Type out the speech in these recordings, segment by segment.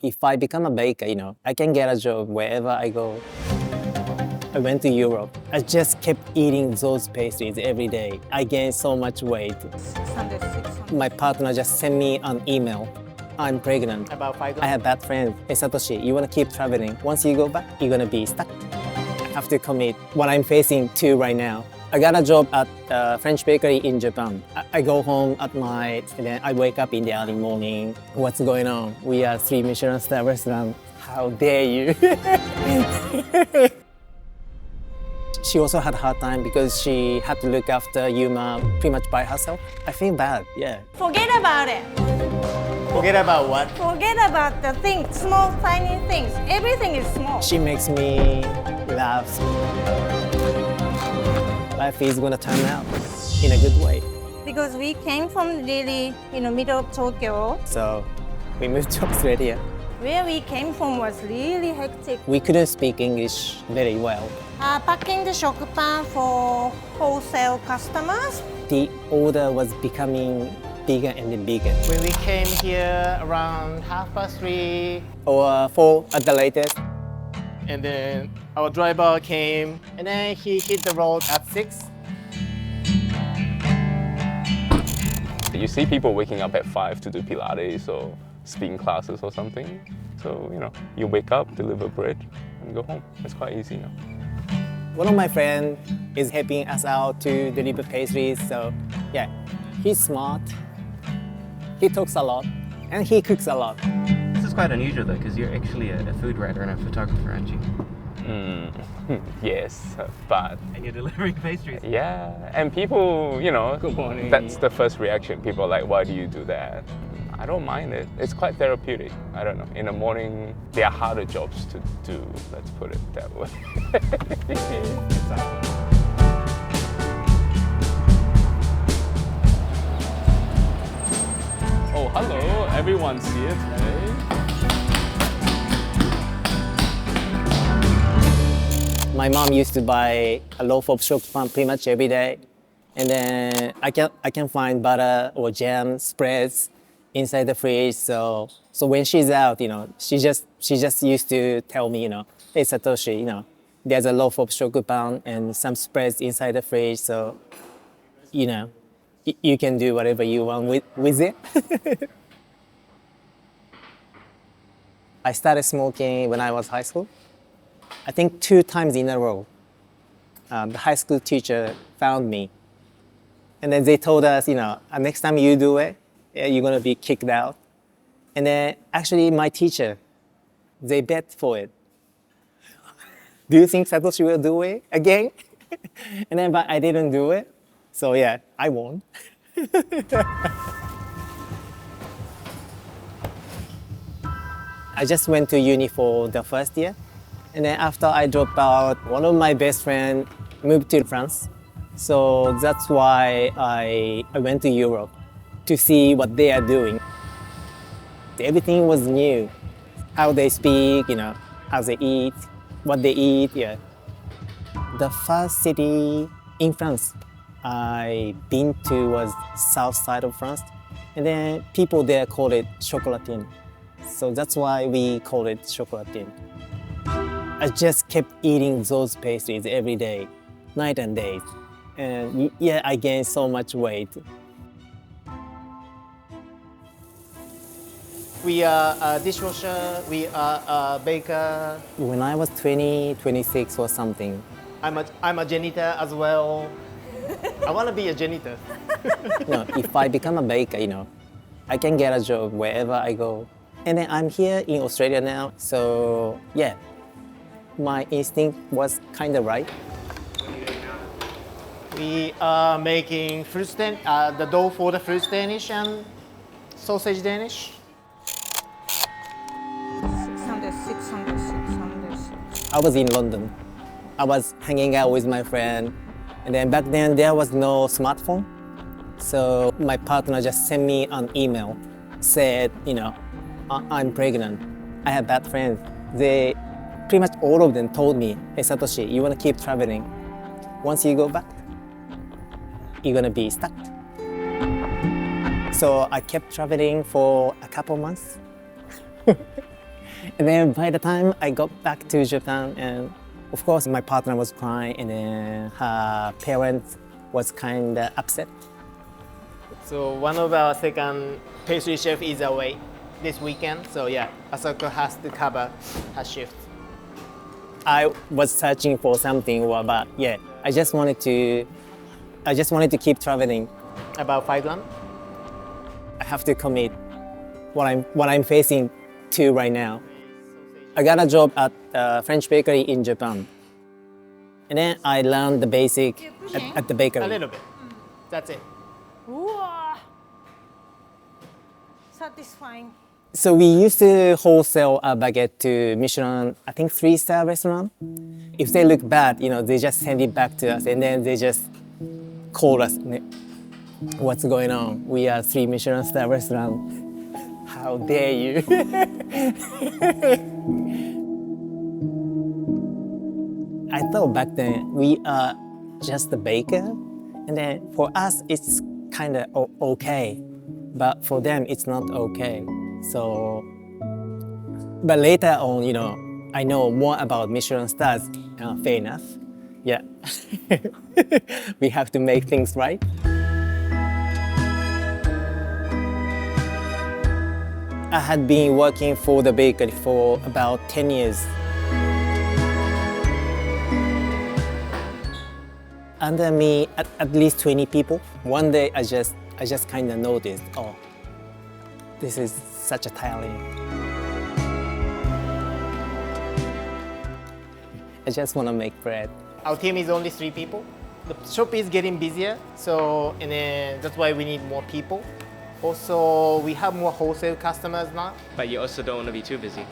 If I become a baker, I can get a job wherever I go. I went to Europe. I just kept eating those pastries every day. I gained so much weight. 600. My partner just sent me an email. I'm pregnant. About 5. I have bad friends. Hey Satoshi, you want to keep traveling. Once you go back, you're going to be stuck. I have to commit what I'm facing to right now. I got a job at a French bakery in Japan. I go home at night and then I wake up in the early morning. What's going on? We are 3 Michelin-starred restaurants. How dare you? She also had a hard time because she had to look after Yuma pretty much by herself. I feel bad, yeah. Forget about it. Forget about what? Forget about the things, small, tiny things. Everything is small. She makes me laugh. Life is gonna turn out in a good way. Because we came from really, middle of Tokyo. So we moved to Australia. Where we came from was really hectic. We couldn't speak English very well. Packing the shokupan for wholesale customers. The order was becoming bigger and bigger. When we came here around 3:30, Or 4 at the latest. and then our driver came, and then he hit the road at 6. You see people waking up at 5 to do Pilates or spin classes or something. So, you wake up, deliver bread, and go home. It's quite easy now. One of my friends is helping us out to deliver pastries. So yeah, he's smart. He talks a lot and he cooks a lot. This is quite unusual though, because you're actually a food writer and a photographer, aren't you? Yes, but And you're delivering pastries. yeah, and people, Good morning. that's the first reaction. People are like, why do you do that? I don't mind it. It's quite therapeutic. I don't know. In the morning, there are harder jobs to do, let's put it that way. Oh, hello. Everyone's here today. My mom used to buy a loaf of shokupan pretty much every day. And then I can find butter or jam spreads inside the fridge. So when she's out, she just used to tell me, hey Satoshi, there's a loaf of shokupan and some spreads inside the fridge. So, you can do whatever you want with it. I started smoking when I was high school. I think 2 times in a row. The high school teacher found me. And then they told us, next time you do it, you're gonna be kicked out. And then actually my teacher, they bet for it. Do you think Satoshi will do it again? And then, but I didn't do it. So yeah, I won. I just went to uni for the first year. And then after I dropped out, one of my best friends moved to France. So that's why I went to Europe to see what they are doing. Everything was new. How they speak, how they eat, what they eat, yeah. The first city in France I've been to was south side of France. And then people there call it chocolatine. So that's why we call it chocolatine. I just kept eating those pastries every day, night and day. And yeah, I gained so much weight. We are a dishwasher, we are a baker. When I was 20, 26 or something, I'm a janitor as well. I want to be a janitor. if I become a baker, I can get a job wherever I go. And then I'm here in Australia now, so yeah, my instinct was kind of right. We are making the dough for the fruit Danish and sausage Danish. 600. I was in London. I was hanging out with my friend, and then back then there was no smartphone. So my partner just sent me an email, said, I'm pregnant. I have bad friends. They, pretty much all of them told me, hey Satoshi, you want to keep traveling. Once you go back, you're gonna be stuck. So I kept traveling for a couple months. And then by the time I got back to Japan, and of course my partner was crying, and then her parents was kind of upset. So one of our second pastry chef is away this weekend. So yeah, Asako has to cover her shift. I was searching for something, but yeah, I just wanted to keep traveling. About 5 grand? I have to commit what I'm facing to right now. I got a job at a French bakery in Japan, and then I learned the basic at the bakery. A little bit. That's it. Wow. Satisfying. So we used to wholesale a baguette to Michelin, I think 3-star restaurant. If they look bad, they just send it back to us, and then they just call us. What's going on? We are 3 Michelin-star restaurant. How dare you? I thought back then we are just a baker, and then for us it's kind of okay, but for them it's not okay. So, but later on, I know more about Michelin stars. Fair enough. Yeah, we have to make things right. I had been working for the bakery for about 10 years. Under me, at least 20 people. One day, I just kind of noticed, oh, this is such a tiring. I just want to make bread. Our team is only 3 people. The shop is getting busier, and then that's why we need more people. Also, we have more wholesale customers now. But you also don't want to be too busy.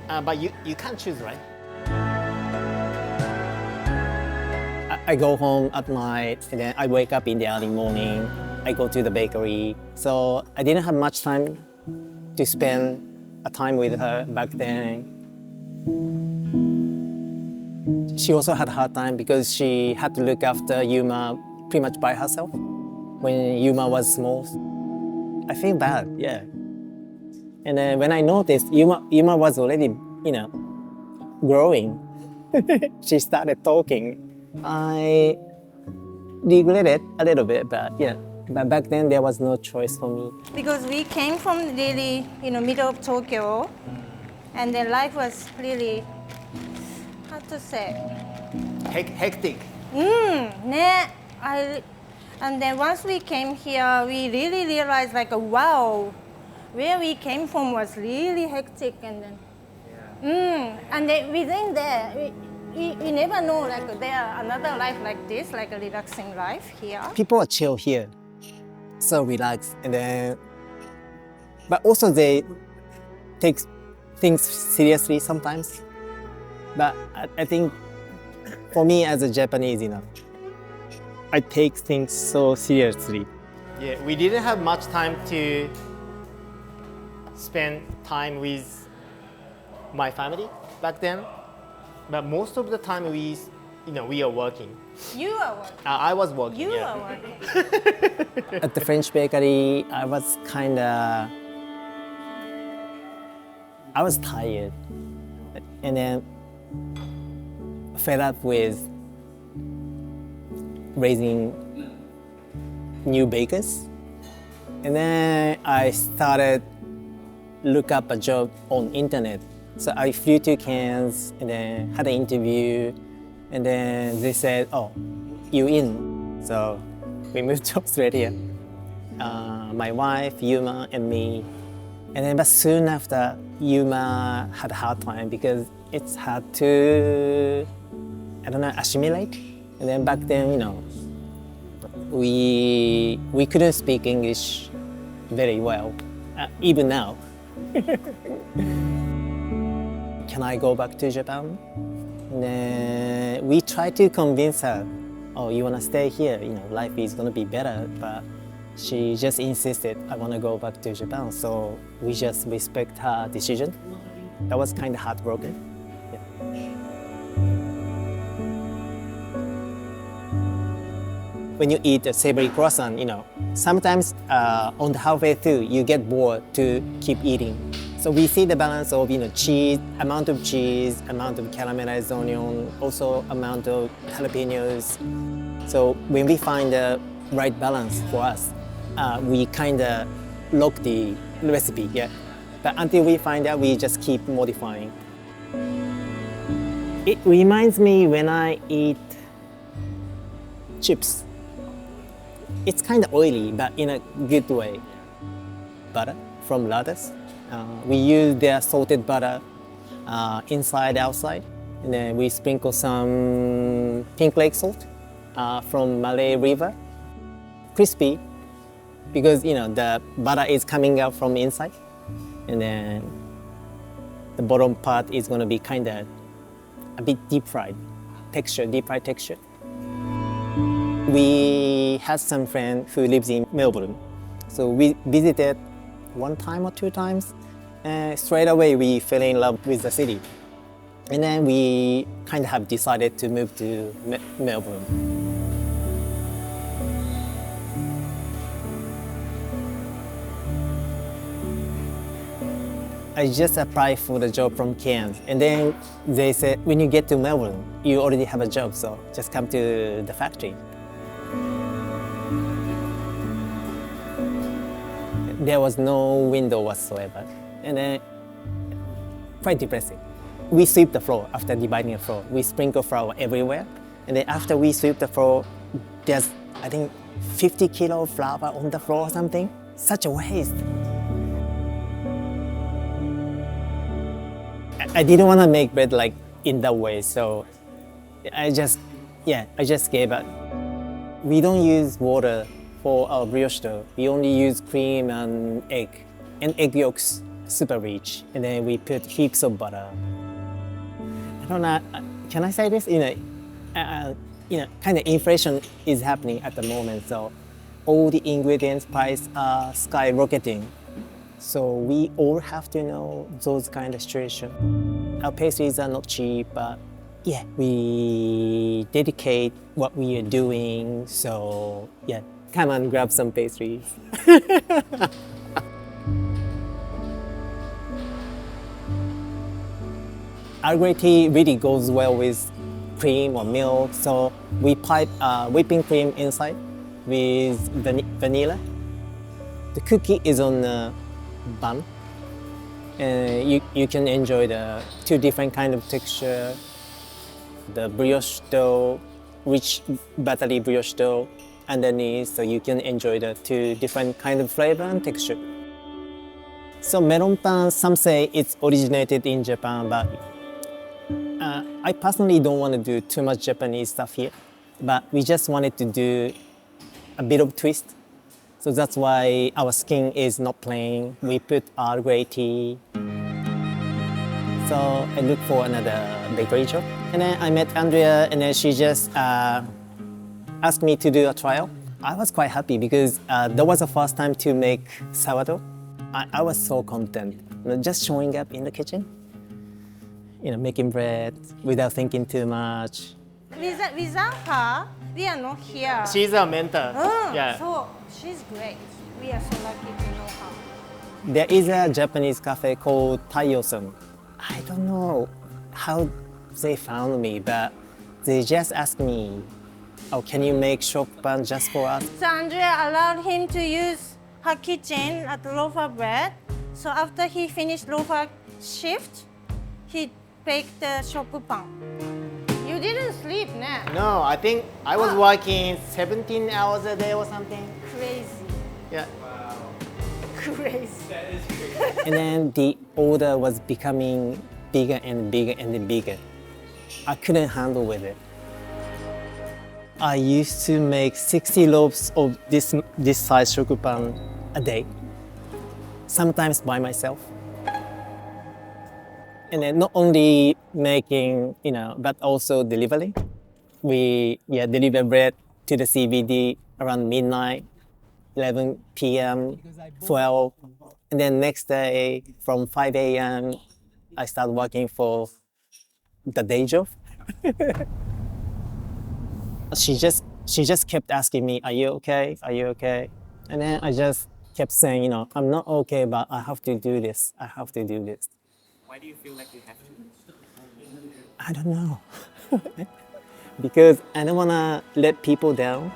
But you can't choose, right? I go home at night, and then I wake up in the early morning. I go to the bakery. So I didn't have much time to spend a time with her back then. She also had a hard time because she had to look after Yuma pretty much by herself when Yuma was small. I feel bad, yeah. And then when I noticed Yuma was already, growing. She started talking. I regret it a little bit, but yeah. But back then there was no choice for me. Because we came from really, middle of Tokyo, and then life was really, how to say? Hectic. And then once we came here, we really realized wow, where we came from was really hectic, and then, and then within there, we never know there another life like this, like a relaxing life here. People are chill here, so relaxed, and then, but also they take things seriously sometimes. But I think for me as a Japanese, I take things so seriously. Yeah, we didn't have much time to spend time with my family back then. But most of the time we are working. You are working. I was working. You yeah. are working. At the French bakery, I was tired, and then fed up with raising new bakers. And then I started look up a job on internet. So I flew to Cairns and then had an interview, and then they said, oh, you in. So we moved to Australia. My wife, Yuma, and me. And then, but soon after, Yuma had a hard time because it's hard to, assimilate. And then back then, we couldn't speak English very well, even now. Can I go back to Japan? And then we tried to convince her, oh, you want to stay here, life is going to be better. But she just insisted, I want to go back to Japan. So we just respect her decision. That was kind of heartbroken. Yeah. When you eat a savory croissant, sometimes on the halfway through, you get bored to keep eating. So we see the balance of cheese, amount of caramelized onion, also amount of jalapenos. So when we find the right balance for us, we kind of lock the recipe, yeah. But until we find out, we just keep modifying. It reminds me when I eat chips. It's kind of oily, but in a good way. Butter from Lotus. We use their salted butter inside, outside. And then we sprinkle some pink lake salt from Malay River. Crispy, because the butter is coming out from inside. And then the bottom part is gonna be kind of a bit deep fried texture. We had some friend who lives in Melbourne. So we visited 1 time or 2 times, and straight away we fell in love with the city. And then we kind of have decided to move to Melbourne. I just applied for the job from Cairns, and then they said, when you get to Melbourne, you already have a job, so just come to the factory. There was no window whatsoever, and then quite depressing. We sweep the floor after dividing the floor. We sprinkle flour everywhere, and then after we sweep the floor, there's, I think, 50 kilo of flour on the floor or something. Such a waste. I didn't want to make bread like in that way, so I just gave up. We don't use water for our brioche dough. We only use cream and egg yolks, super rich. And then we put heaps of butter. I don't know, can I say this? Kind of inflation is happening at the moment, so all the ingredients price are skyrocketing. So we all have to know those kind of situations. Our pastries are not cheap, but yeah, we dedicate what we are doing. So yeah, come and grab some pastries. Earl Grey tea really goes well with cream or milk, so we pipe whipping cream inside with vanilla. The cookie is on the bun, and you can enjoy the 2 different kind of texture. The brioche dough, rich buttery brioche dough underneath, so you can enjoy the 2 different kind of flavor and texture. So melon pan, some say it's originated in Japan, but I personally don't want to do too much Japanese stuff here, but we just wanted to do a bit of twist. So that's why our skin is not plain. We put Earl Grey tea. So I look for another bakery job. And then I met Andrea, and then she just asked me to do a trial. I was quite happy because that was the first time to make sourdough. I was so content, just showing up in the kitchen, making bread without thinking too much. Without her, we are not here. She's a mentor. Yeah. So she's great. We are so lucky to know her. There is a Japanese cafe called Taiyo-san. I don't know how they found me, but they just asked me, oh, can you make shokupan just for us? So Andrea allowed him to use her kitchen at loafer bread. So after he finished loafer shift, he baked the shokupan. You didn't sleep, nah? No, I think I was working 17 hours a day or something. Crazy. Yeah. Crazy. And then the order was becoming bigger and bigger and bigger. I couldn't handle with it. I used to make 60 loaves of this size shokupan a day, sometimes by myself. And then not only making, but also delivering. We deliver bread to the CBD around midnight, 11 p.m., 12. And then next day from 5 a.m., I start working for the day job. She just kept asking me, are you okay? Are you okay? And then I just kept saying, I'm not okay, but I have to do this. I have to do this. Why do you feel like you have to? I don't know. Because I don't want to let people down.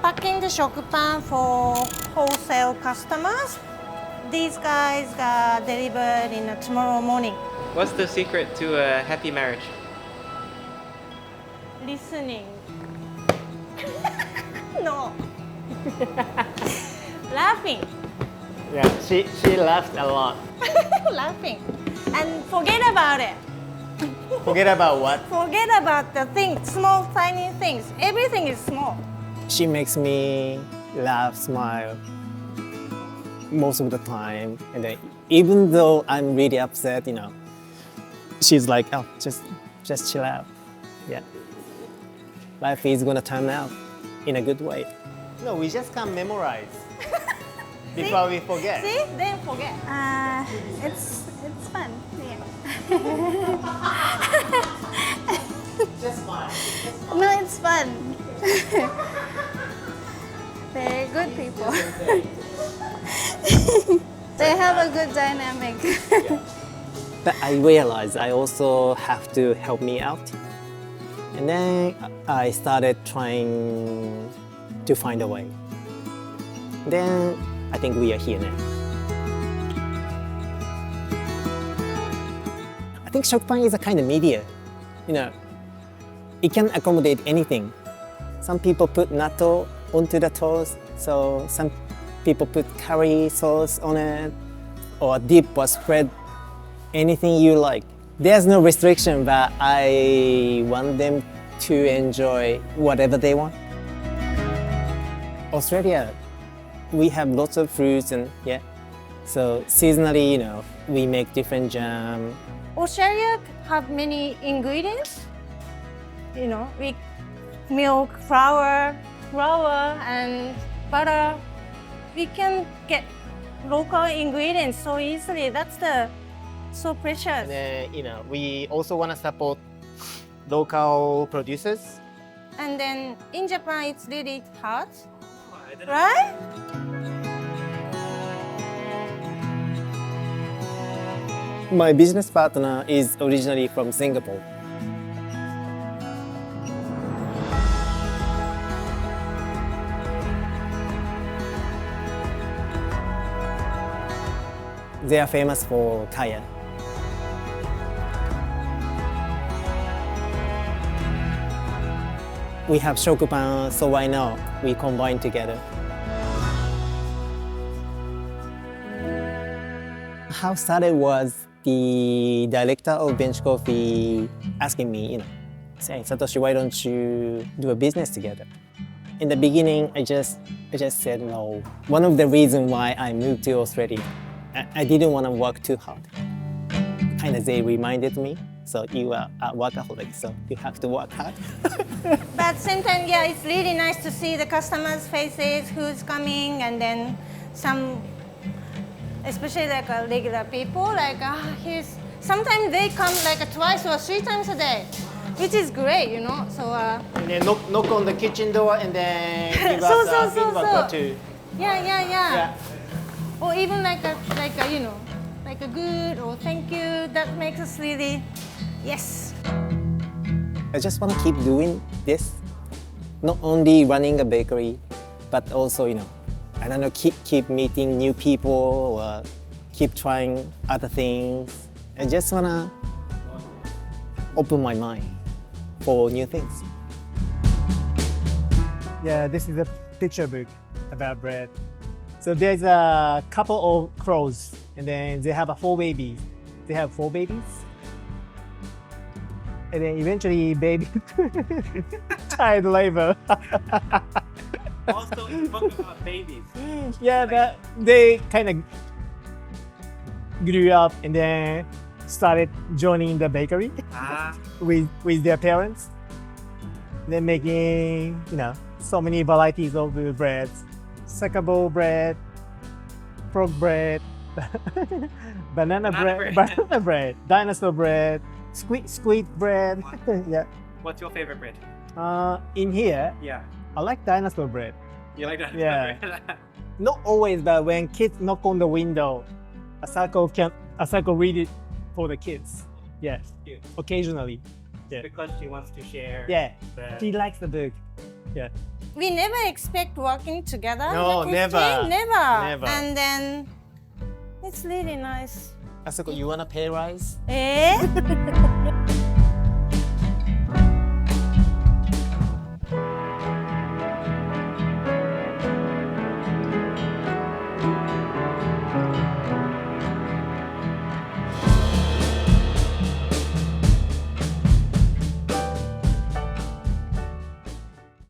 Packing the shokupan for wholesale customers. These guys got delivered in tomorrow morning. What's the secret to a happy marriage? Listening. No. Laughing. Yeah, she laughed a lot. Laughing. And forget about it. Forget about what? Forget about the things, small, tiny things. Everything is small. She makes me laugh, smile most of the time. And then even though I'm really upset, she's like, oh, just chill out. Yeah. Life is gonna turn out in a good way. No, we just can't memorize before we forget. See? Then forget. It's fun. Yeah. Just fine. No, it's fun. They're good people. They have a good dynamic. But I realized I also have to help me out. And then I started trying to find a way. Then I think we are here now. I think shokupan is a kind of media. It can accommodate anything. Some people put natto onto the toast, so some people put curry sauce on it, or dip or spread, anything you like. There's no restriction, but I want them to enjoy whatever they want. Australia, we have lots of fruits and so seasonally, we make different jam. Australia have many ingredients. We milk, flour, and butter. We can get local ingredients so easily. That's so precious. And then, we also want to support local producers. And then in Japan, it's really hard, right? My business partner is originally from Singapore. They are famous for kaya. We have shokupan, so why not? We combine together. How it started was the director of Bench Coffee asking me, saying, Satoshi, why don't you do a business together? In the beginning, I just said no. One of the reasons why I moved to Australia, I didn't want to work too hard. Kind of they reminded me, so you are a workaholic, so you have to work hard. But at the same time, it's really nice to see the customers' faces, who's coming, and then some, especially like regular people, sometimes they come like twice or 3 times a day, which is great, So. And then knock on the kitchen door and then give us feedback or two. Yeah. Or even like a good or thank you. That makes us really, yes. I just want to keep doing this, not only running a bakery, but also, I don't know, keep meeting new people or keep trying other things. I just want to open my mind for new things. Yeah, this is a picture book about bread. So there's a couple of crows, and then they have 4 babies. They have 4 babies. And then eventually baby child labor. Also, you talk about babies. Yeah, but they kind of grew up and then started joining the bakery with their parents. They're making, so many varieties of the breads. Sakabo bread, frog bread, banana bread, dinosaur bread, squid bread. Wow. Yeah. What's your favorite bread? In here, Yeah. I like dinosaur bread. You like that? Yeah. Not always, but when kids knock on the window, Asako read it for the kids. Yes, Cute. occasionally. Yeah. Because she wants to share. Yeah, bread. she likes the book. Yeah. We never expect working together. No, with never. Christine, never. Never. And then it's really nice. Asako, you wanna pay rise? Eh?